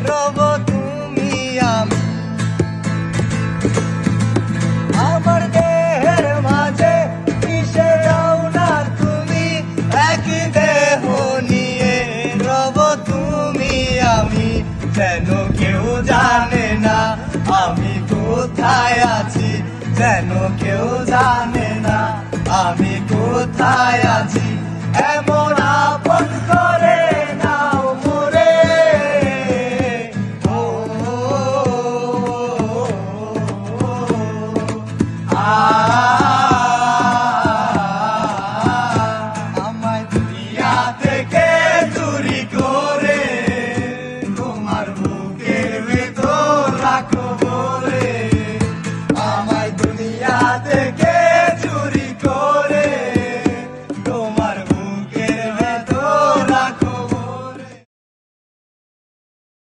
রব তুমি আমি। আমার দেহের মাঝে মিশে যাও না তুমি, একই দেহ নিয়ে রব তুমি আমি। যেন কেউ জানে না আমি কোথায় আছি, যেন কেউ জানে না আমি কোথায় আছি।